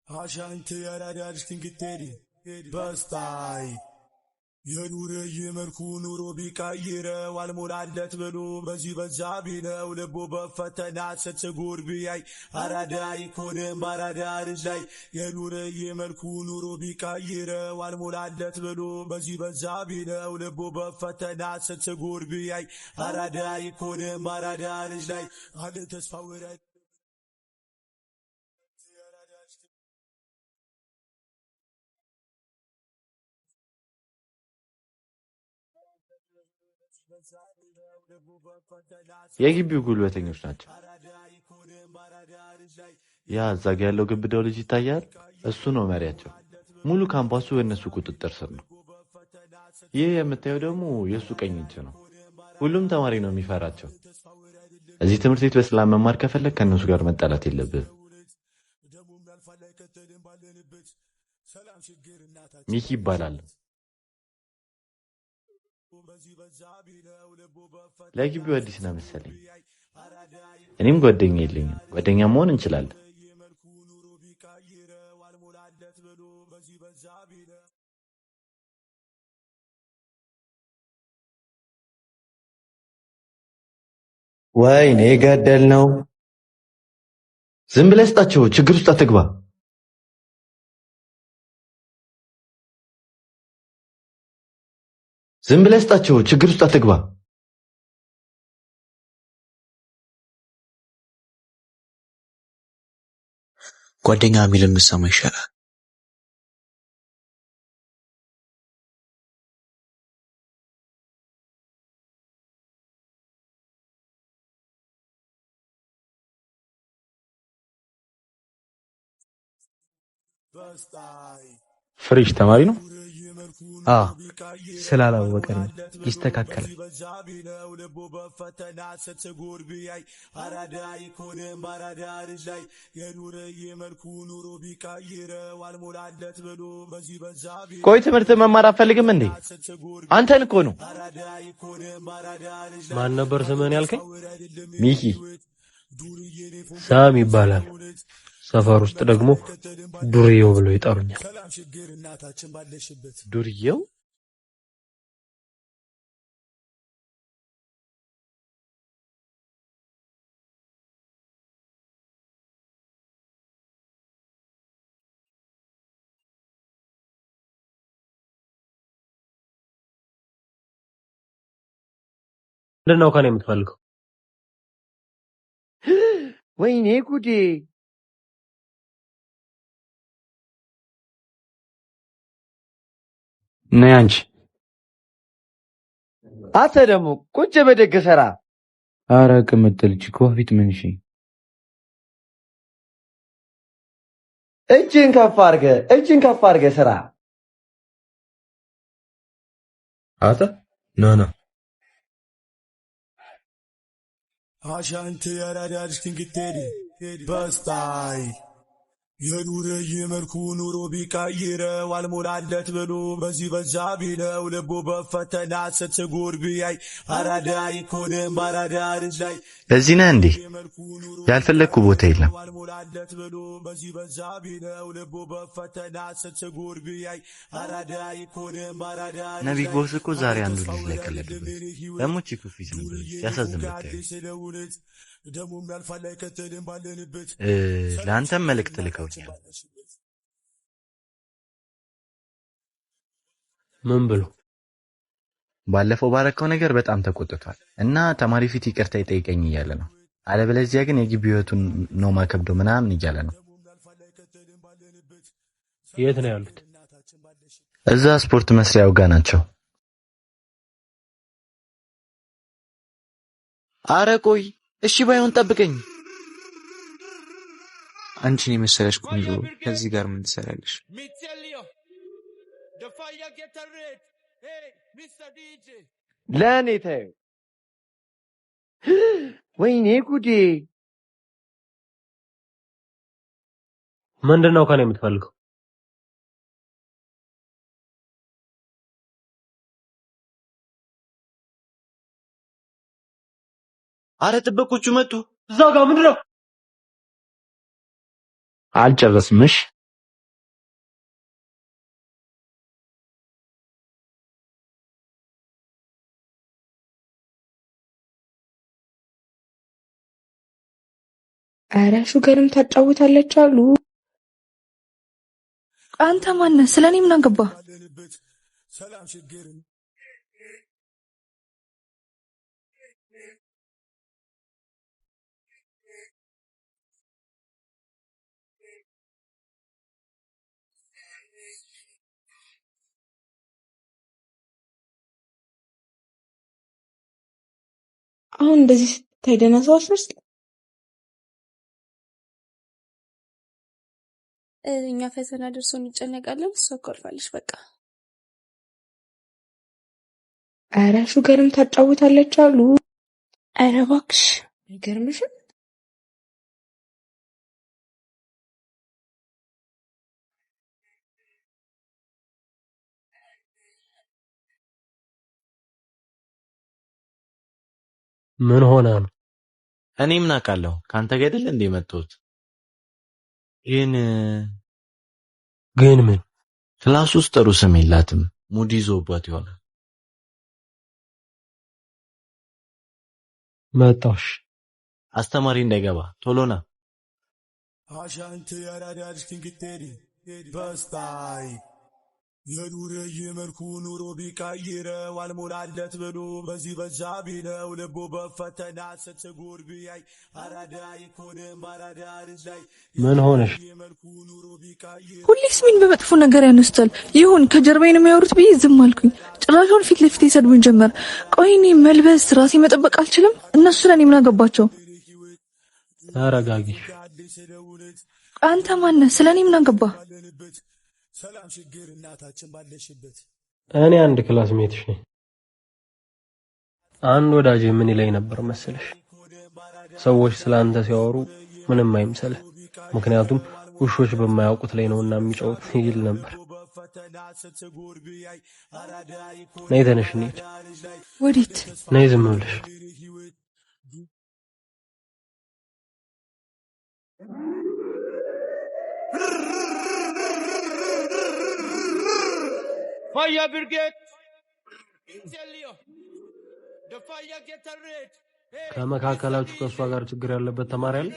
Ashanti yaradar stingiteri bastai የኑር ይመልኩ ኑሮ ቢቀይረው አልሞላለት ብሎ በዚህ በዛ ቢለው ልቡ በፈተና ስትጉር ቢያይ አራዳ ይኮንም ባራዳ ልጅ ላይ የኑር ይመልኩ ኑሮ ቢቀይረው አልሞላለት ብሎ በዚህ በዛ ቢለው ልቡ በፈተና ስትጉር ቢያይ አራዳ ይኮንም ባራዳ ልጅ ላይ አንድ ተስፋ ወራድ የግቢው ጉልበተኞች ናቸው። ያ እዛ ጋ ያለው ግብዳው ልጅ ይታያል። እሱ ነው መሪያቸው። ሙሉ ካምፓሱ በእነሱ ቁጥጥር ስር ነው። ይህ የምታየው ደግሞ የእሱ ቀኝ እጅ ነው። ሁሉም ተማሪ ነው የሚፈራቸው። እዚህ ትምህርት ቤት በሰላም መማር ከፈለግ ከእነሱ ጋር መጣላት የለብህም። ሚኪ ይባላል። ለግቢው አዲስ ነው መሰለኝ። እኔም ጓደኛ የለኝም። ጓደኛ መሆን እንችላለን። ወይኔ ገደል ነው። ዝም ብለህ ስጣቸው፣ ችግር ውስጥ አትግባ። ዝም ብለህ ስጣቸው፣ ችግር ውስጥ አትግባ። ጓደኛ የሚል የምትሰማ ይሻላል። ፍሬሽ ተማሪ ነው። ስላላወቀ ነው። ይስተካከላል። ቆይ ትምህርት መማር አትፈልግም እንዴ? አንተን እኮ ነው። ማን ነበር ስምህን ያልከኝ? ሚኪ። ሳም ይባላል። ሰፈር ውስጥ ደግሞ ዱርዬው ብለው ይጠሩኛል። ዱርዬው? ምንድነው ከኔ የምትፈልገው? ወይኔ ጉዴ! ነይ አንቺ። አንተ ደግሞ ቁጭ በደግ ሰራ። አረ ቅምጥል ቺኮፊት ምን እሺ? እጅን ከፍ አድርገ ስራ። አታ ና Ashanti yaradar stingiteri bastai የኑር ይመልኩ ኑሮ ቢቀይረው አልሞላለት ብሎ በዚህ በዛ ቢለው ልቡ በፈተና ስትጉር ቢያይ አራዳ ይኮንም ባራዳ ልጅ ላይ ለዚህ ነህ እንዴ? ያልፈለግኩ ቦታ የለም። አልሞላለት ብሎ በዚህ በዛ ቢለው ልቡ በፈተና ስትጉር ቢያይ አራዳ ይኮንም ባራዳ ነቢይ ቦስ እኮ ዛሬ አንዱ ልጅ ላይ ቀለደበት። ደግሞ ቺኩፊት ነው ያሳዝን። ደሙም ያልፋል አይከተልም ባለንበት ለአንተም መልእክት ልከውኛል። ምን ብሎ? ባለፈው ባረከው ነገር በጣም ተቆጥቷል እና ተማሪ ፊት ይቅርታ ይጠይቀኝ እያለ ነው። አለበለዚያ ግን የግቢ ህይወቱን ነው ማከብደው ምናምን እያለ ነው። የት ነው ያሉት? እዛ ስፖርት መስሪያው ጋር ናቸው። አረ ቆይ እሺ ባይሆን ጠብቀኝ። አንቺን የመሰለሽ ቆንጆ ከዚህ ጋር ምን ትሰራለሽ? ለኔ ተይው። ወይኔ ጉዴ! ምንድነው ከኔ የምትፈልገው? አረ ጥበቆቹ መጡ። እዛ ጋር ምንድነው? አልጨረስምሽ። አረ ሹገርም ታጫውታለች አሉ። አንተ ማነህ? ስለኔ ምን አገባ? ሰላም ችግርን አሁን እንደዚህ ስታይ ደህና ሰው አትመስልም። እኛ ፈተና ደርሶ እንጨነቃለን፣ እሷ አልፋለች በቃ። አረ ሹገርም ታጫውታለች አሉ። አረ እባክሽ አይገርምሽም? ምን ሆነ ነው? እኔ ምን አውቃለሁ? ካንተ ጋር አይደል እንዴ መጥቶት? ግን ምን ክላስ ውስጥ ጥሩ ስም የላትም። ሙድ ይዞባት ይሆናል። መጣሽ? አስተማሪ እንዳይገባ ቶሎና። አሻንተ ያራዳልሽ ትንግቴሪ በስታይ የኑረ የመልኩ ኑሮ ቢቀይረው አልሞላለት ብሎ በዚህ በዛ ቢለው ልቦ በፈተና ስትጎር ቢያይ አራዳ ይኮንም አራዳ ልጅ ላይ ምን ሆነሽ? ሁሌስ ምን በመጥፎ ነገር ያነስታል? ይሁን ከጀርባዬ ነው የሚያወሩት ብዬ ዝም አልኩኝ። ጭራሹን ፊት ለፊት ይሰድቡኝ ጀመር። ቆይ እኔ መልበስ ራሴ መጠበቅ አልችልም? እነሱ ለኔ ምን አገባቸው? ተረጋጊሽ። አንተ ማነህ? ስለኔ ምን አገባ? ሰላም ችግር እናታችን ባለሽበት። እኔ አንድ ክላስ ሜትሽ ነኝ። አንድ ወዳጄ ምን ይለኝ ነበር መሰለሽ? ሰዎች ስላንተ ሲያወሩ ምንም አይምሰልህ፣ ምክንያቱም ውሾች በማያውቁት ላይ ነውና የሚጫወት ይል ነበር። ነይ ተነሽ እንሂድ። ወዴት? ነይ ዝም ብለሽ። Fire brigade. Tell you. The fire get a red. ከመካከላችሁ ከሷ ጋር ችግር ያለበት ተማሪ አለ?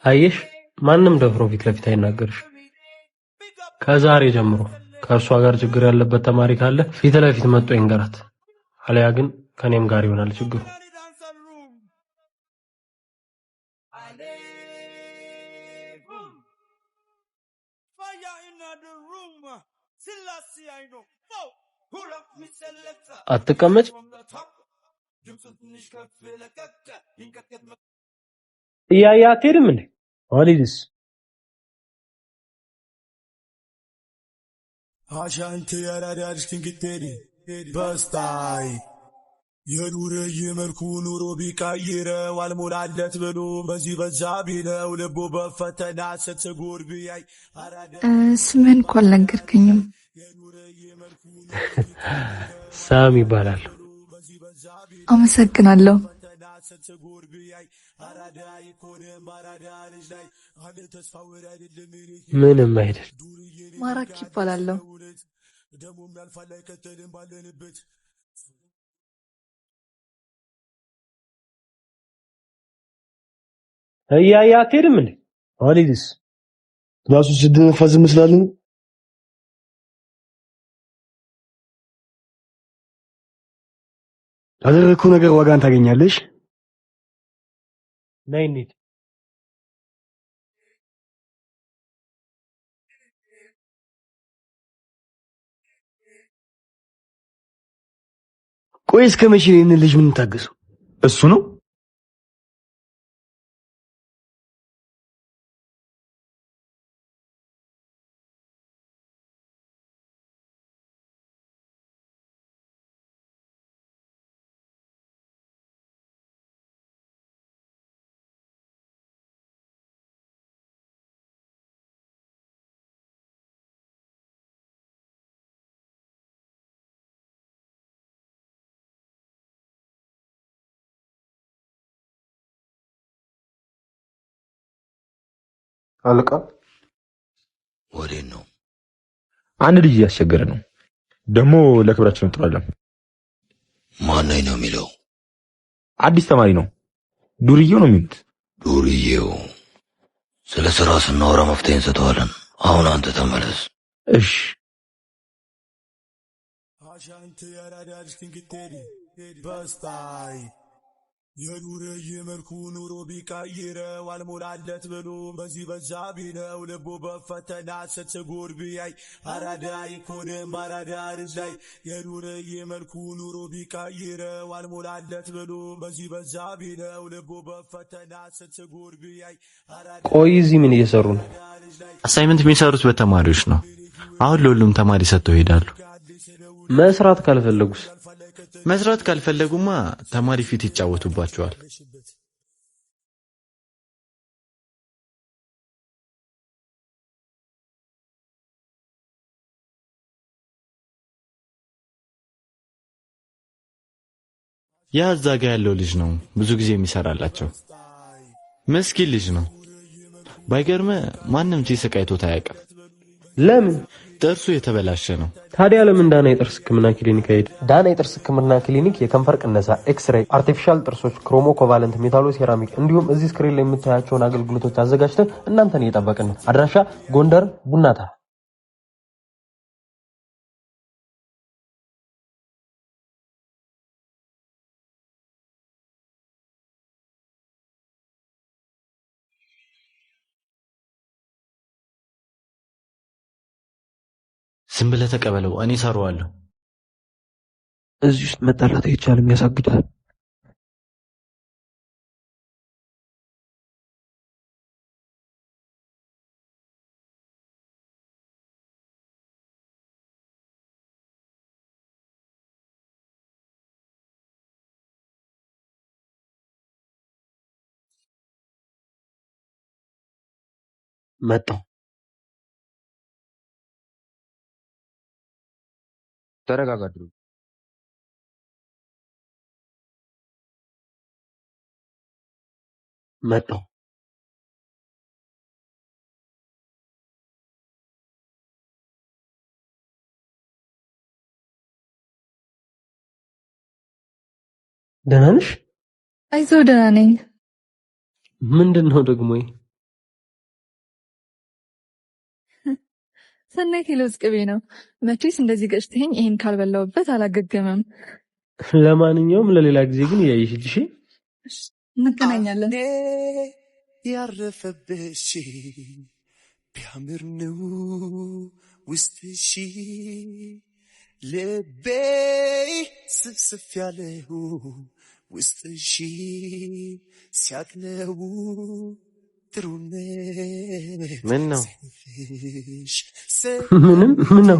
አየሽ፣ ማንም ደፍሮ ፊት ለፊት አይናገርሽ። ከዛሬ ጀምሮ ከእርሷ ጋር ችግር ያለበት ተማሪ ካለ ፊት ለፊት መጥቶ ይንገራት፣ አለያ ግን ከኔም ጋር ይሆናል ችግሩ። አትቀመጭ። እያያ አትሄድም እንዴ? ዋሊድስ አሻንተ ያራዳልሽ ትንግቴሪ በስታይ የኑረ የመልኩ ኑሮ ቢቀይረው አልሞላለት ብሎ በዚህ በዛ ቢለው ልቦ በፈተና ስትጎር ቢያይ ስምን እኮ አልነገርከኝም። ሳም ይባላል። አመሰግናለሁ። ምንም አይደል። ማራኪ ይባላለሁ። እያያ አትሄድም እንዴ? ዋሊድስ ክላሱ ስድነፋዝ መስላልን? ያደረግኩ ነገር ዋጋን ታገኛለሽ። ነይ እንሂድ። ቆይ እስከ መቼ ይህንን ልጅ ምን ታገሰው? እሱ ነው አለቃ ወዴት ነው? አንድ ልጅ እያስቸገረ ነው። ደግሞ ለክብራችን ጥሩ አይደለም። ማን ነው የሚለው? አዲስ ተማሪ ነው። ዱርዬው ነው የሚሉት። ዱርዬው? ስለ ስራ ስናወራ መፍትሄ እንሰጠዋለን። አሁን አንተ ተመለስ። እሺ። አሻንተ ያራዳጅ ክንግቴሪ በስታይ የኑረ የመልኩ ኑሮ ቢቀይረው አልሞላለት ብሎ በዚህ በዛ ቢለው ልቡ በፈተና ስትጎድ ቢያይ አራዳ ይኮንም ባራዳ ልጅ ላይ የኑረ የመልኩ ኑሮ ቢቀይረው አልሞላለት ብሎ በዚህ በዛ ቢለው ልቡ በፈተና ስትጎድ ቢያይ አራዳ። ቆይ እዚህ ምን እየሰሩ ነው? አሳይመንት የሚሰሩት በተማሪዎች ነው። አሁን ለሁሉም ተማሪ ሰጥተው ይሄዳሉ። መስራት ካልፈለጉስ? መስራት ካልፈለጉማ ተማሪ ፊት ይጫወቱባቸዋል። ያ እዛ ጋ ያለው ልጅ ነው ብዙ ጊዜ የሚሰራላቸው። ምስኪን ልጅ ነው። ባይገርም ማንም ሲስቅ አይቶት አያውቅም። ለምን? ጥርሱ የተበላሸ ነው። ታዲያ ለምን ዳና የጥርስ ህክምና ክሊኒክ ሄደ? ዳና የጥርስ ህክምና ክሊኒክ የከንፈር ቅነሳ፣ ኤክስሬይ፣ አርቲፊሻል ጥርሶች፣ ክሮሞ ኮቫለንት፣ ሜታሎ ሴራሚክ እንዲሁም እዚህ ስክሪን ላይ የምታያቸውን አገልግሎቶች አዘጋጅተን እናንተን እየጠበቅን ነው። አድራሻ ጎንደር ቡናታ። ዝም ብለህ ተቀበለው፣ እኔ እሰራዋለሁ። እዚህ ውስጥ መጣላት አይቻልም፣ ያሳግዳል። መጣሁ። ተረጋጋ ድሩ። መጣሁ። ደህና ነሽ? አይዞህ ደህና ነኝ። ምንድን ነው ደግሞ? ሰናይት የለውዝ ቅቤ ነው። መቼስ እንደዚህ ገጭተኸኝ ይሄን ካልበላውበት አላገገመም። ለማንኛውም ለሌላ ጊዜ ግን እያየሽልሽ እንገናኛለን። ያረፈብሽ ቢያምር ነው ውስጥሽ ልቤ ስፍስፍ ያለው ውስጥሽ ሲያቅለው ምን ነው? ምንም ምን ነው?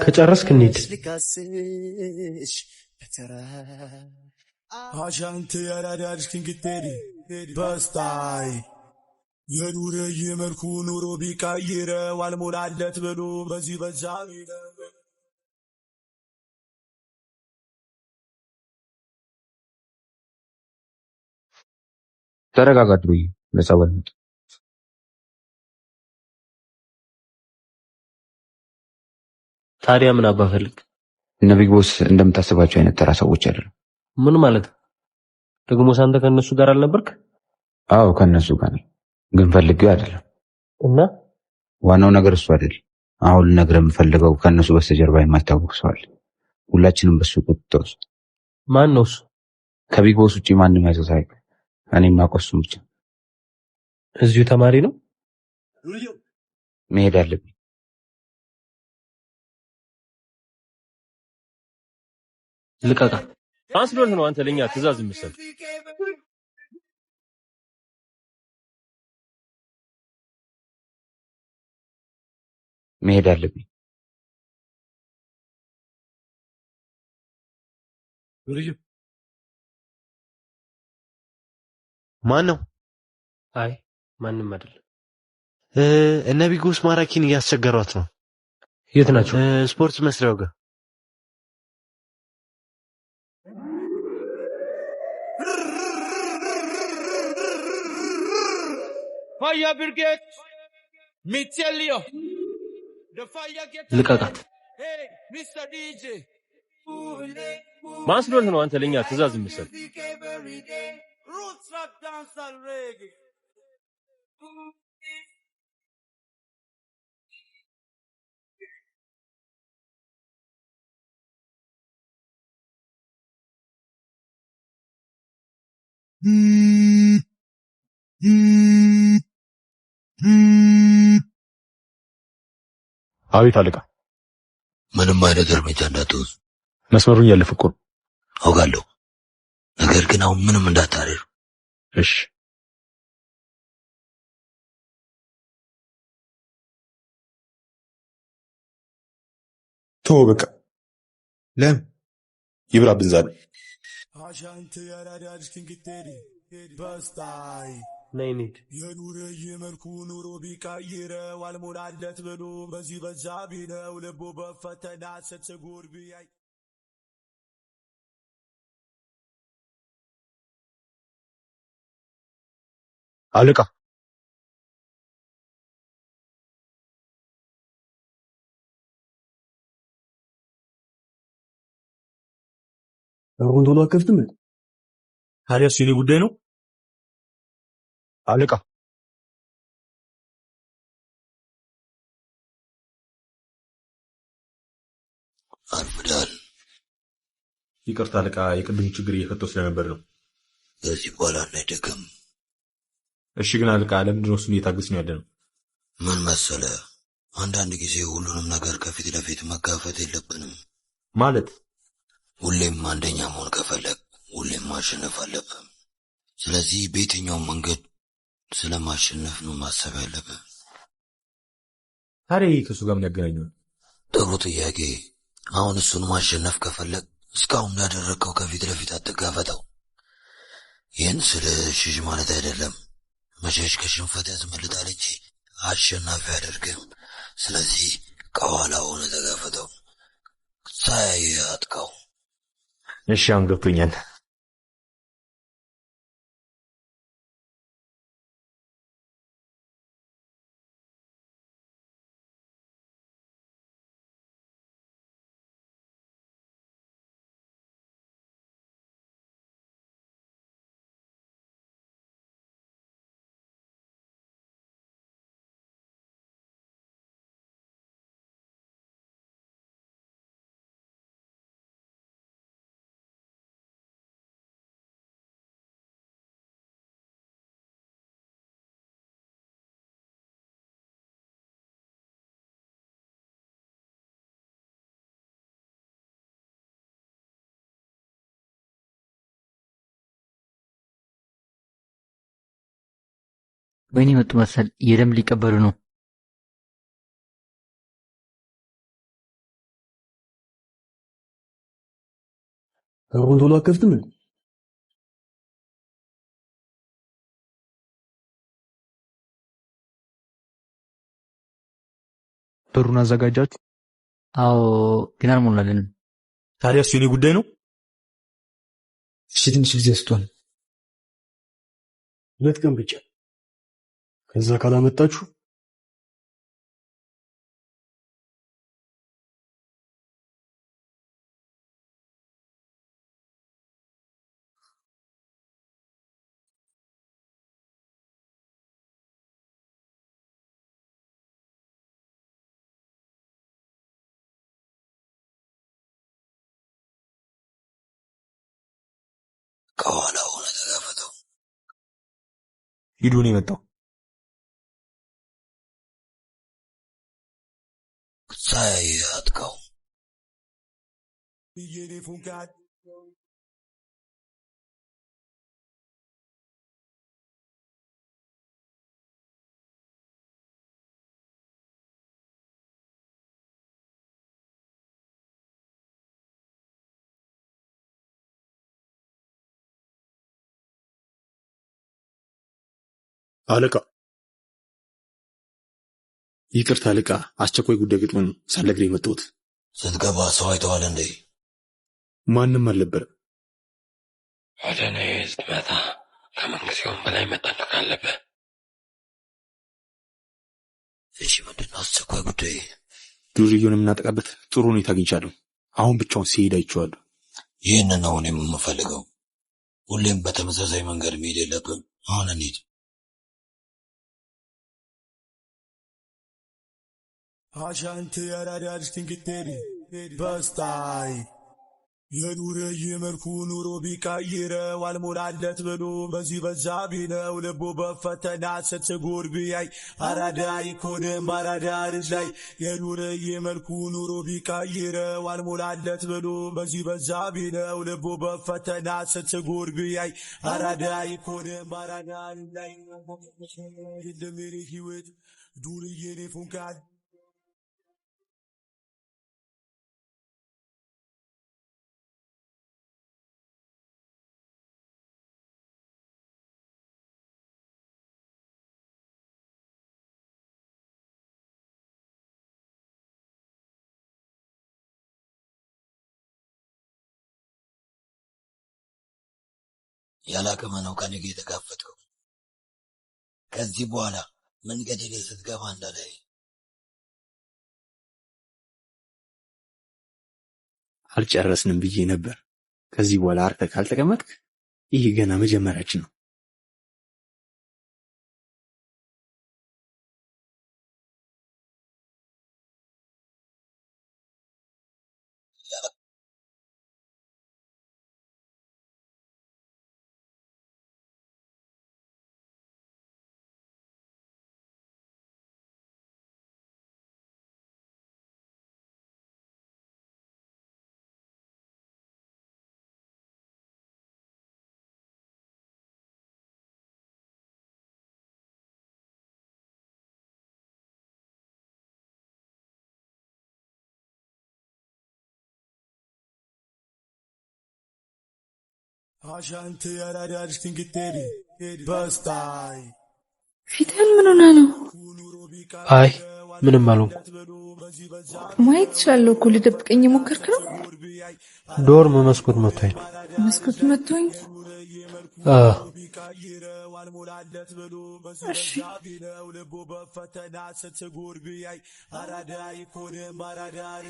ከጨረስክ እንሂድ። አሻንተ ያራዳጅ ክንግቴሪ በስታይ የኑረ የመልኩ ኑሮ ቢቀይረው አልሞላለት ብሎ በዚህ በዛ ተረጋጋ ድሩዬ፣ ለጸበል ነው። ታዲያ ምን አባፈልግ? እነ ቢግ ቦስ እንደምታስባቸው አይነት ተራ ሰዎች አይደሉም። ምን ማለት ደግሞ? ሳንተ ከነሱ ጋር አልነበርክ? አዎ ከነሱ ጋር ነኝ፣ ግን ፈልጌው አይደለም። እና ዋናው ነገር እሱ አይደለም። አሁን ልነግርህ የምፈልገው ከነሱ በስተጀርባ የማይታወቅ ሰው አለ። ሁላችንም በሱ ቁጥጥር ውስጥ። ማን ነው እሱ? ከቢግ ቦስ ውጪ ማንም ያዘው ሳይሆን እኔም የማውቀው እሱን ብቻ። እዚሁ ተማሪ ነው? መሄድ አለብኝ። ልቀቃ። አንስዶት ነው አንተ ለኛ ትእዛዝ የምትሰጥ? መሄድ አለብኝ። ማን ነው? አይ ማንም አይደለም። እነ ቢግ ቦስ ማራኪን እያስቸገሯት ነው። የት ናቸው? ስፖርት መስሪያው ጋር። Fire brigade. Me tell you. The fire get ልቀቃት። Hey, Mr. DJ. ማን ስለሆነ ነው አንተ ለኛ ትእዛዝ የምትሰጥ? Roots rock dance and reggae. አቤት አለቃ። ምንም አይነት እርምጃ እንዳትወስድ። መስመሩን እያለፍክ እኮ ነው። አውቃለሁ፣ ነገር ግን አሁን ምንም እንዳታደርግ። እሺ። ተው በቃ። ለምን ይብራብን ዛሬ? አሻንት ያራዳጅ ክንግቴሪ በስታይ ነይኒድ የኑር የመልኩ ኑሮ ቢቀይረው አልሞላለት ብሎ በዚህ በዛ ቢለው ልቡ በፈተና ስትጉር ቢያይ አለቃ በሩን ቶሎ አከፍትም። ታዲያስ የኔ ጉዳይ ነው አለቃ። አርፍዳል። ይቅርታ አለቃ፣ የቅድም ችግር እየፈተው ስለነበር ነው። ከዚህ በኋላ እንዳይደገም። እሺ። ግን አለቃ ለምንድን ነው እሱን እየታገስን ያለ ነው? ምን መሰለ፣ አንዳንድ ጊዜ ሁሉንም ነገር ከፊት ለፊት መጋፈጥ የለብንም። ማለት ሁሌም አንደኛ መሆን ከፈለግ ሁሌም ማሸነፍ አለብህ። ስለዚህ በየትኛውም መንገድ ስለማሸነፍ ነው ማሰብ ያለብህ። ታዲያ ከእሱ ጋር ምን ያገናኘዋል? ጥሩ ጥያቄ። አሁን እሱን ማሸነፍ ከፈለግ እስካሁን እንዳደረግከው ከፊት ለፊት አትጋፈጠው። ይህን ስለ ሽሽ ማለት አይደለም። መሸሽ ከሽንፈት ያስመልጣል እንጂ አሸናፊ አያደርግም። ስለዚህ ከኋላ ሆነ ተጋፈጠው፣ ሳያይ አጥቃው። እሺ፣ አሁን ገብቶኛል። ወይኔ መጡ መሰል የደም ሊቀበሉ ነው። በሩን ቶሎ አከፍትም። በሩን አዘጋጃችሁ? አዎ፣ ግን አልሞላለንም። ታዲያ እሱ የኔ ጉዳይ ነው። እሺ፣ ትንሽ ጊዜ ስጧል። 2 ቀን ብቻ። ከዛ ካላመጣችሁ ከኋላ ሆነ ተጋፈጠው። ሂዱ ነው የመጣው። ሳያይ አጥቃው። አለቃ ይቅርታ አለቃ፣ አስቸኳይ ጉዳይ ገጥሞን ሳልነግርህ የመጣሁት። ስትገባ ሰው አይተዋል እንዴ? ማንም አልነበረም። ወደ እኔ ስትመጣ ከምን ጊዜውም በላይ መጠንቀቅ አለብህ። እሺ ምንድነው አስቸኳይ ጉዳይ? ዱርዬውን የምናጠቃበት ጥሩ ሁኔታ አግኝቻለሁ። አሁን ብቻውን ሲሄድ አይቼዋለሁ። ይህንን ነው እኔም የምፈልገው። ሁሌም በተመሳሳይ መንገድ መሄድ የለብን። አሁን እንሂድ። አሻንት ያራዳድ ትንግቴሪ በስታይ የኑረ የመልኩ ኑሮ ቢቀይረው አልሞላለት ብሎ በዚህ በዛ ቢለው ልቡ በፈተና ስትጎር ቢያይ አራዳ ይኮንም ባራዳ ልጅ ላይ የኑረ የመልኩ ኑሮ ቢቀይረው አልሞላለት ብሎ በዚህ በዛ ቢለው ልቡ በፈተና ስትጎር ቢያይ አራዳ ይኮንም ባራዳ ልጅ ላይ የለሜኔ ህይወት ዱርዬኔ ፉንካል ያላቀመ ነው ከኔ ጋር የተጋፈጠው። ከዚህ በኋላ መንገድ ላይ ስትገባ እንዳላይ። አልጨረስንም ብዬ ነበር። ከዚህ በኋላ አርፈህ ካልተቀመጥክ ይህ ገና መጀመሪያችን ነው። አሻንት ያራዳድ ትንግቴሪ በስታይ ፊትህን ምን ሆነ ነው? አይ ምንም አልሆንኩም። ማየት እችላለሁ እኮ ልደብቀኝ የሞከርክ ነው? ዶርም መስኮት መቶኝ ነው። መስኮት መቶኝ?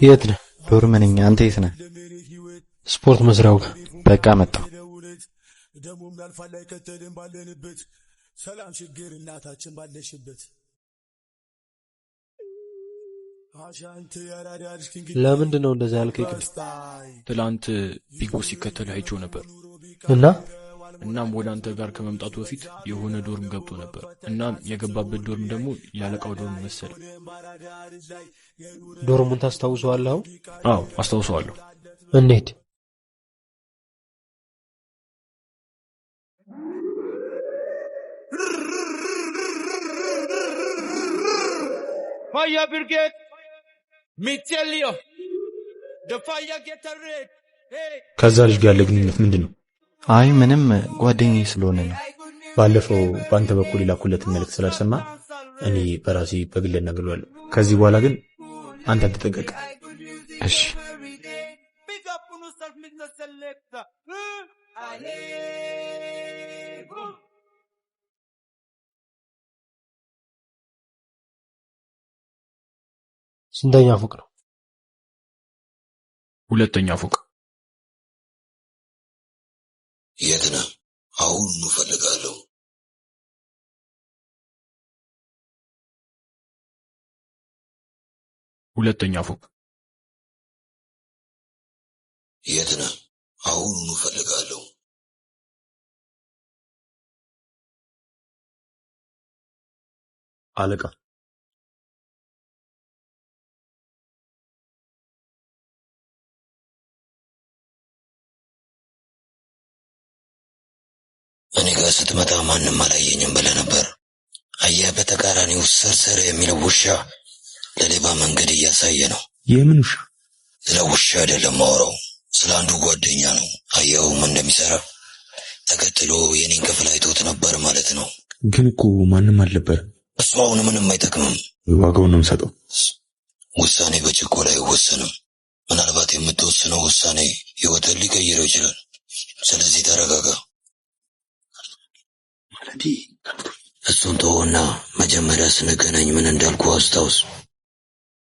የት ነህ? ዶርም ነኝ። አንተ የት ነህ? ስፖርት መስሪያው ጋር። በቃ መጣሁ። ደሞም ያልፋል አይከተልም ባለንበት ሰላም ችግር እናታችን ባለሽበት ለምንድን ነው እንደዛ ያልከኝ? ትላንት ቢጎ ሲከተል አይቼው ነበር እናም ወደ አንተ ጋር ከመምጣቱ በፊት የሆነ ዶርም ገብቶ ነበር። እናም የገባበት ዶርም ደግሞ ያለቃው ዶርም መሰለ። ዶርሙን ታስታውሰዋለህ? አዎ አስታውሰዋለሁ። እንዴት? Fire brigade, me tell you, the fire get a red. ከዛ ልጅ ጋር ያለ ግንኙነት ምንድን ነው? አይ ምንም ጓደኛዬ ስለሆነ ነው። ባለፈው በአንተ በኩል የላኩለትን መልእክት ስላልሰማ እኔ በራሴ በግል እነግረዋለሁ። ከዚህ በኋላ ግን አንተ ተጠንቀቅ እሺ? ስንተኛ ፎቅ ነው? ሁለተኛ ፎቅ። የት ነህ? አሁን እፈልጋለሁ። ሁለተኛ ፎቅ። የት ነህ? አሁን እፈልጋለሁ። አለቃ እኔ ጋር ስትመጣ ማንም አላየኝም ብለህ ነበር። አየህ፣ በተቃራኒው ሰርሰር የሚለው ውሻ ለሌባ መንገድ እያሳየ ነው። የምን ውሻ? ስለ ውሻ አይደለም ማውራው፣ ስለ አንዱ ጓደኛ ነው። አየኸውም እንደሚሰራ ተከትሎ የኔን ክፍል አይቶት ነበር ማለት ነው። ግን እኮ ማንም አልነበረም። እሱ አሁን ምንም አይጠቅምም። ዋጋውን ነው የምሰጠው። ውሳኔ በችኮላ አይወሰንም። ምናልባት የምትወስነው ውሳኔ ህይወትን ሊቀይረው ይችላል። ስለዚህ ተረጋጋ። እሱን ተወውና መጀመሪያ ስንገናኝ ምን እንዳልኩ አስታውስ።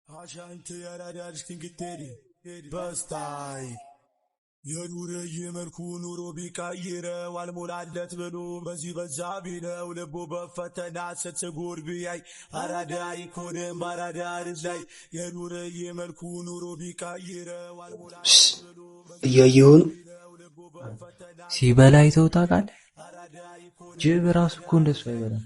አሻንተ ያራዳልሽ ትንግቴሪ በስታይ የኑር የመልኩ ኑሮ ቢቀይረው አልሞላለት ብሎ በዚህ በዛ ቢለው ልቡ በፈተና ስትጎር ቢያይ አራዳ ይኮንም ባራዳ ልጅ ላይ የኑር የመልኩ ኑሮ ቢቀይረው አልሞላለት ብሎ እያየሁን ሲበላ አይተው ታውቃለህ? ጅብ ራሱ እኮ እንደሱ አይበላም።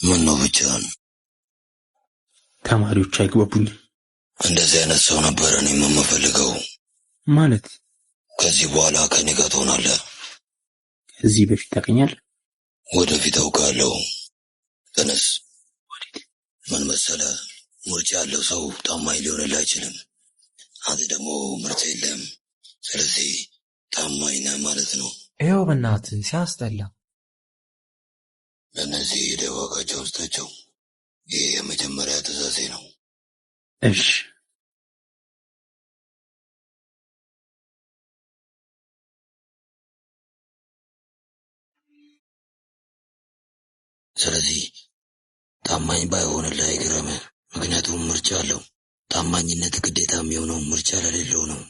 ምን ነው ብቻህን? ተማሪዎች አይግባቡኝም። እንደዚህ አይነት ሰው ነበር እኔም የምፈልገው። ማለት ከዚህ በኋላ ከኔ ጋር ትሆናለህ። ከዚህ በፊት ታውቀኛለህ? ወደፊት አውቃለሁ። ተነስ። ምን መሰለህ፣ ምርጫ ያለው ሰው ታማኝ ሊሆንልህ አይችልም። አንተ ደግሞ ምርጫ የለም። ስለዚህ ታማኝ ነህ ማለት ነው። ይኸው በእናትህ ሲያስጠላ። ለእነዚህ ደዋጋቸውን ስጣቸው። ይህ የመጀመሪያ ትእዛዜ ነው። እሺ። ስለዚህ ታማኝ ባይሆንልህ አይገርምህ። ምክንያቱም ምርጫ አለው። ታማኝነት ግዴታ የሚሆነው ምርጫ ለሌለው ነው።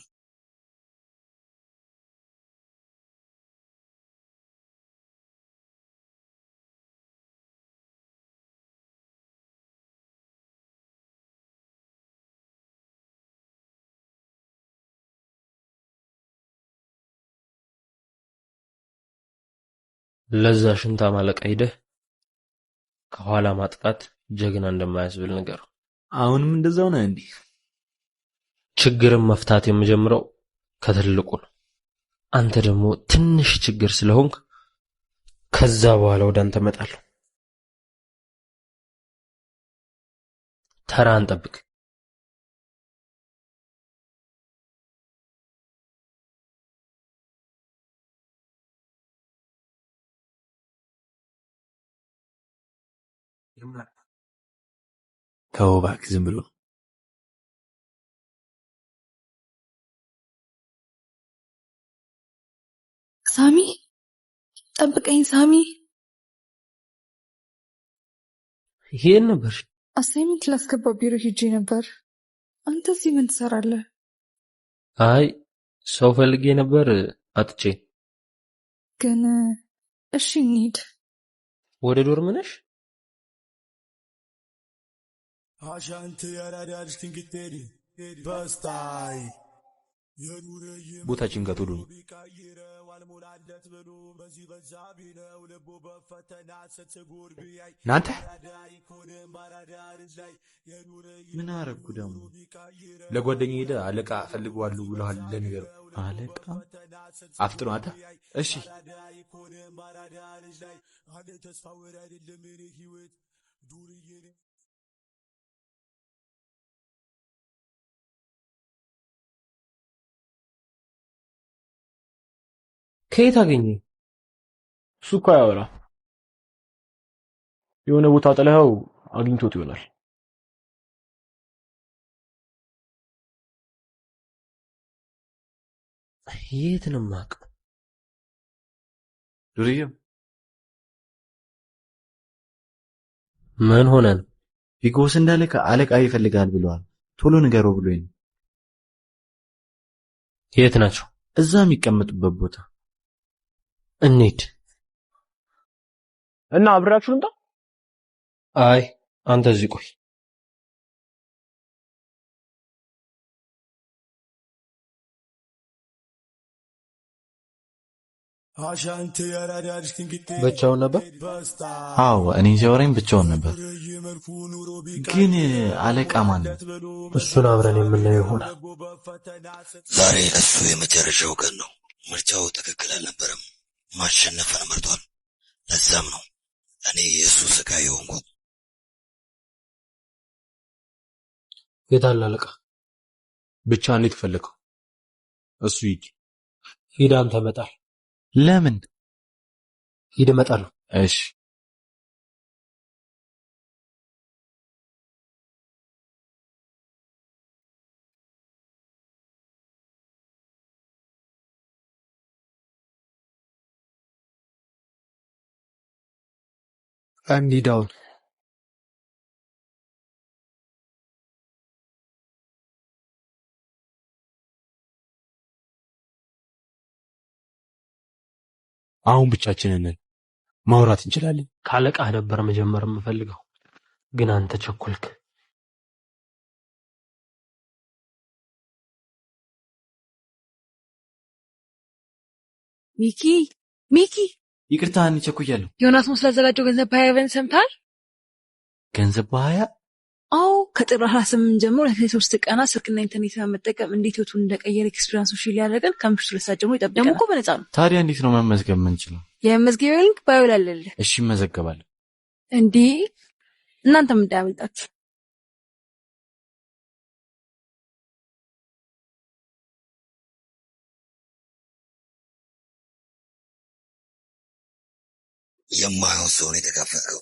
ለዛ ሽንታ ማለቃ ሄደህ ከኋላ ማጥቃት ጀግና እንደማያስብል ነገር። አሁንም እንደዛው ነው እንዴ? ችግርን መፍታት የምጀምረው ከትልቁ ነው። አንተ ደግሞ ትንሽ ችግር ስለሆንክ ከዛ በኋላ ወደ አንተ እመጣለሁ። ተራን ጠብቅ። ተው እባክህ ዝም ብሎ ሳሚ ጠብቀኝ። ሳሚ ይሄን ነበር አሳይመንት ላስገባ ቢሮ ሄጄ ነበር። አንተ እዚህ ምን ትሰራለህ? አይ ሰው ፈልጌ ነበር አጥቼ። ግን እሺ እንሂድ። ወደ ዶርም ነሽ? አሻንተ ያራዳልሽ ትንግቴሪ በስታይ ቦታችን ጋር ቶሎ ነው። እናንተ ምን አረግኩ ደግሞ? ለጓደኛዬ ሄደህ አለቃ ፈልገዋለሁ ብለዋል። ለነገሩ አለቃ አፍጥኖ አንተ። እሺ ከየት አገኘ? እሱ እኮ ያወራ የሆነ ቦታ ጥለኸው አግኝቶት ይሆናል። የት ነው የማውቀው? ዱርዬው ምን ሆነ ነው? ቢጎስ እንዳለ አለቃ ይፈልጋል ብለዋል። ቶሎ ንገረው ብሎኝ ነው። የት ናቸው? እዛ የሚቀመጡበት ቦታ። እንሂድ እና አብራችሁ ልምጣ? አይ አንተ እዚህ ቆይ። አሻንተ ያራዳልሽ ትንግቴሪ ብቻውን ነበር? አዎ እኔ ሲያወራኝ ብቻውን ነበር። ግን አለቃ ማን ነው? እሱን አብረን የምናየው ይሆናል። ዛሬ እሱ የመጨረሻው ቀን ነው። ምርጫው ትክክል አልነበረም። ማሸነፍን መርጧል። ለዛም ነው እኔ የእሱ ስቃይ የሆንኩት። የት አለ አለቃ? ብቻ እንዴት ፈለከው? እሱ ይጅ ሂድ አንተ መጣል። ለምን? ሂድ እመጣለሁ። እሺ እንሂድ አሁን። አሁን ብቻችንን ነን፣ ማውራት እንችላለን። ካለቃህ ነበር መጀመር የምፈልገው ግን አንተ ቸኮልክ። ሚኪ ይቅርታ እኔ ቸኩያለሁ። ዮናስ ሞስ ስላዘጋጀው ገንዘብ በ20 ሰምተሃል? ገንዘብ በ20? አዎ ከጥር 28 ጀምሮ ለ3 ቀናት ስልክና ኢንተርኔት መጠቀም እንዴት ህይወቱን እንደቀየረ ኤክስፒሪያንስ ሼር ሊያደርገን ከምሽቱ 2 ሰዓት ጀምሮ ይጠብቃል። ደግሞ እኮ በነፃ ነው። ታዲያ እንዴት ነው መመዝገብ የምንችለው? የመመዝገቢያ ሊንክ ባዮ ላይ አለልህ። እሺ መዘገባለሁ። እንዴ እናንተም እንዳያመልጣችሁ። የማይሆን ሰውን የተጋፈጥከው